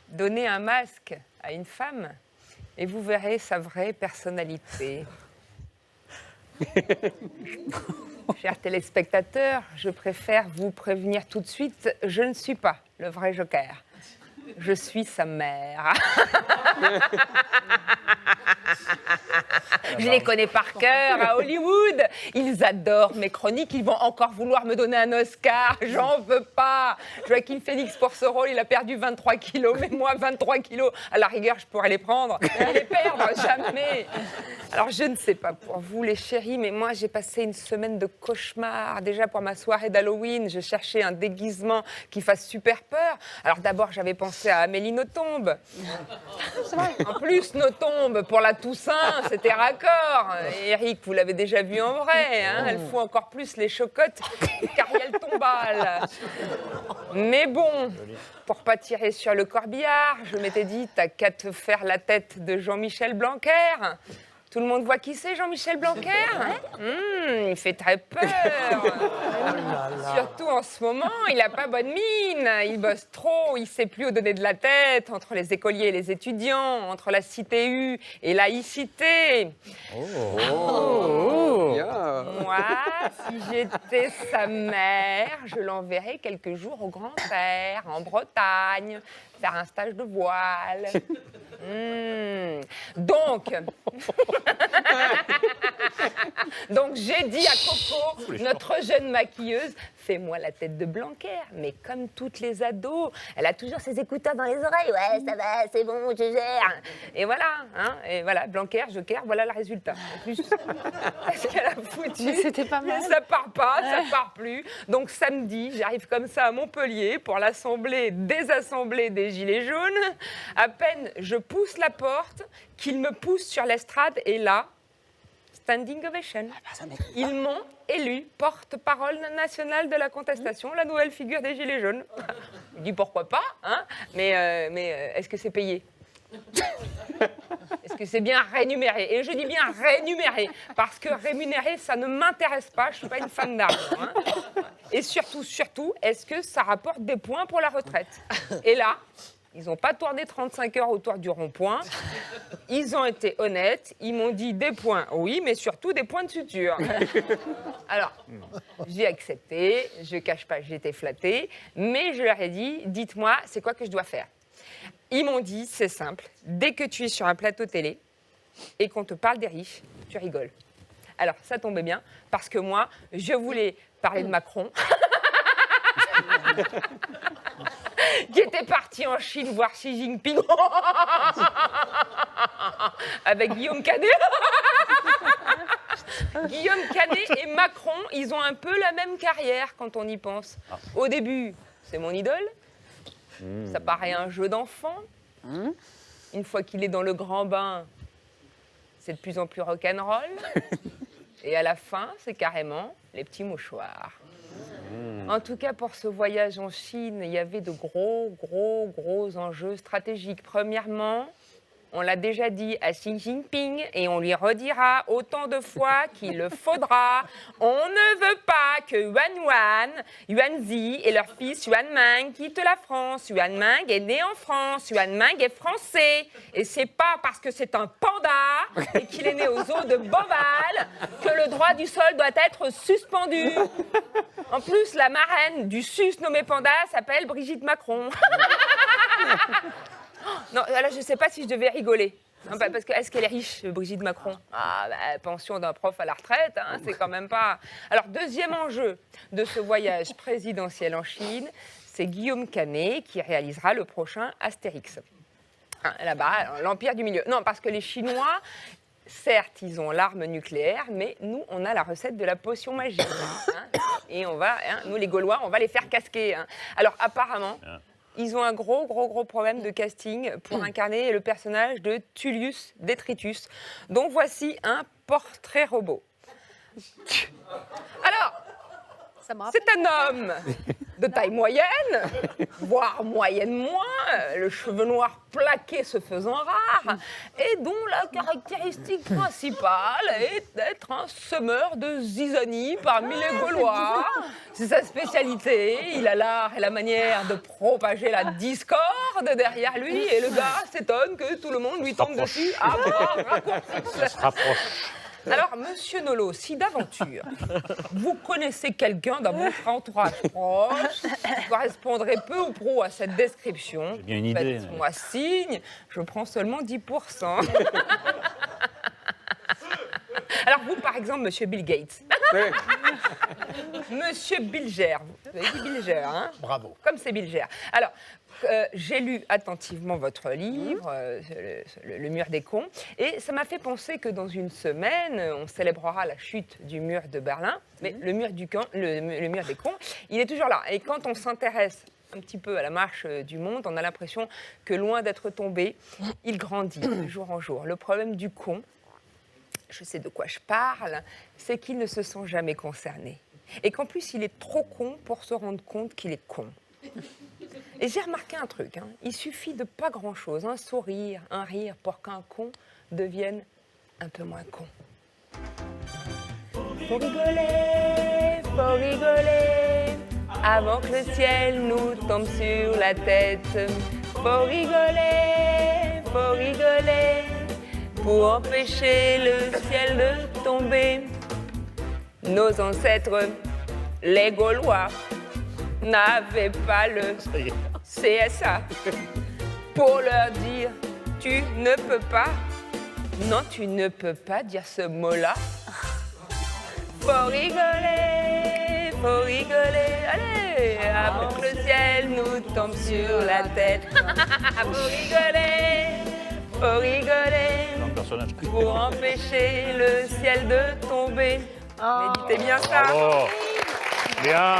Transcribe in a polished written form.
Donnez un masque à une femme et vous verrez sa vraie personnalité. Chers téléspectateurs, je préfère vous prévenir tout de suite, je ne suis pas le vrai Joker. Je suis sa mère. Je les connais par cœur à Hollywood. Ils adorent mes chroniques. Ils vont encore vouloir me donner un Oscar. J'en veux pas. Joaquin Phoenix, pour ce rôle, il a perdu 23 kilos. Mais moi, 23 kilos, à la rigueur, je pourrais les prendre. Mais les perdre, jamais. Alors, je ne sais pas pour vous, les chéris, mais moi, j'ai passé une semaine de cauchemar. Déjà, pour ma soirée d'Halloween, je cherchais un déguisement qui fasse super peur. Alors, d'abord, j'avais pensé à Amélie Nothomb. En plus, Nothomb, pour la Toussaint, c'était raccord. Et Eric, vous l'avez déjà vu en vrai, hein, elle fout encore plus les chocottes qu'Ariel Tombal. Mais bon, pour pas tirer sur le corbillard, je m'étais dit, t'as qu'à te faire la tête de Jean-Michel Blanquer. Tout le monde voit qui c'est, Jean-Michel Blanquer. Il fait très peur. Surtout en ce moment, il n'a pas bonne mine. Il bosse trop, il ne sait plus où donner de la tête entre les écoliers et les étudiants, entre la cité U et laïcité. Moi, si j'étais sa mère, je l'enverrais quelques jours au grand air, en Bretagne, faire un stage de voile. Donc j'ai dit à Coco, notre jeune maquilleuse, fais-moi la tête de Blanquer. Mais comme toutes les ados, elle a toujours ses écouteurs dans les oreilles. Ouais, ça va, c'est bon, je gère. Et voilà, hein, et voilà, Blanquer, Joker, voilà le résultat. En plus, parce qu'elle a foutu. Mais c'était pas mal. Ça part pas, ça part plus. Donc samedi, j'arrive comme ça à Montpellier pour l'assemblée, désassemblée des Gilets jaunes. À peine je pousse la porte, qu'il me pousse sur l'estrade et là, standing ovation. Ils m'ont élu porte-parole nationale de la contestation, la nouvelle figure des Gilets jaunes. Je dis pourquoi pas, hein, mais est-ce que c'est payé? Est-ce que c'est bien rémunéré? Et je dis bien rémunéré, parce que rémunéré, ça ne m'intéresse pas, je ne suis pas une femme d'argent. Hein. Et surtout, est-ce que ça rapporte des points pour la retraite? Et là, ils n'ont pas tourné 35 heures autour du rond-point. Ils ont été honnêtes. Ils m'ont dit des points, oui, mais surtout des points de suture. Alors, j'ai accepté. Je ne cache pas, j'étais flattée. Mais je leur ai dit, dites-moi, c'est quoi que je dois faire? Ils m'ont dit, c'est simple. Dès que tu es sur un plateau télé et qu'on te parle des riches, tu rigoles. Alors, ça tombait bien, parce que moi, je voulais parler de Macron. Qui était parti en Chine voir Xi Jinping avec Guillaume Canet. Guillaume Canet et Macron, ils ont un peu la même carrière quand on y pense. Au début, c'est mon idole. Ça paraît un jeu d'enfant. Une fois qu'il est dans le grand bain, c'est de plus en plus rock'n'roll. Et à la fin, c'est carrément les petits mouchoirs. En tout cas, pour ce voyage en Chine, il y avait de gros enjeux stratégiques. Premièrement, on l'a déjà dit à Xi Jinping et on lui redira autant de fois qu'il le faudra. On ne veut pas que Yuan Zi et leur fils Yuan Meng quittent la France. Yuan Meng est né en France. Yuan Meng est français. Et c'est pas parce que c'est un panda et qu'il est né aux eaux de Beauval que le droit du sol doit être suspendu. En plus, la marraine du sus nommé panda s'appelle Brigitte Macron. Non, là, je ne sais pas si je devais rigoler. Hein, parce que est-ce qu'elle est riche, Brigitte Macron? Ah, bah, pension d'un prof à la retraite, hein, c'est quand même pas... Alors, deuxième enjeu de ce voyage présidentiel en Chine, c'est Guillaume Canet qui réalisera le prochain Astérix. Hein, là-bas, l'Empire du Milieu. Non, parce que les Chinois... Certes, ils ont l'arme nucléaire, mais nous, on a la recette de la potion magique. Hein, et on va, hein, nous les Gaulois, on va les faire casquer. Hein. Alors, apparemment, ils ont un gros problème de casting pour incarner le personnage de Tullius Detritus. Donc, voici un portrait robot. Alors, c'est un homme de taille moyenne, voire moyenne moins, le cheveu noir plaqué se faisant rare, et dont la caractéristique principale est d'être un semeur de zizanie parmi les Gaulois. C'est sa spécialité, il a l'art et la manière de propager la discorde derrière lui, et le gars s'étonne que tout le monde lui tombe dessus à bras raccourcis. Ça se rapproche. Alors, monsieur Nolo, si d'aventure, vous connaissez quelqu'un dans votre entourage proche qui correspondrait peu ou prou à cette description, J'ai bien une idée. faites-moi signe, je prends seulement 10%. Alors vous, par exemple, monsieur Bill Gates. Monsieur Bilger, vous avez dit Bilger, hein? Bravo. Comme c'est Bilger. Alors, j'ai lu attentivement votre livre, le mur des cons, et ça m'a fait penser que dans une semaine, on célébrera la chute du mur de Berlin, mais le mur des cons, il est toujours là. Et quand on s'intéresse un petit peu à la marche du monde, on a l'impression que loin d'être tombé, il grandit de jour en jour. Le problème du con, je sais de quoi je parle, c'est qu'il ne se sent jamais concerné. Et qu'en plus, il est trop con pour se rendre compte qu'il est con. Et j'ai remarqué un truc, hein. Il suffit de pas grand-chose, un sourire, un rire, pour qu'un con devienne un peu moins con. Faut rigoler, avant que le ciel nous tombe sur la tête. Faut rigoler, pour empêcher le ciel de tomber. Nos ancêtres, les Gaulois, n'avaient pas le CSA pour leur dire « tu ne peux pas ». Non, tu ne peux pas dire ce mot-là. Faut rigoler, allez, avant que le ciel nous tombe sur la tête. Faut rigoler, Dans le personnage. pour empêcher le ciel de tomber. Méditez bien ça. Bravo. Bien.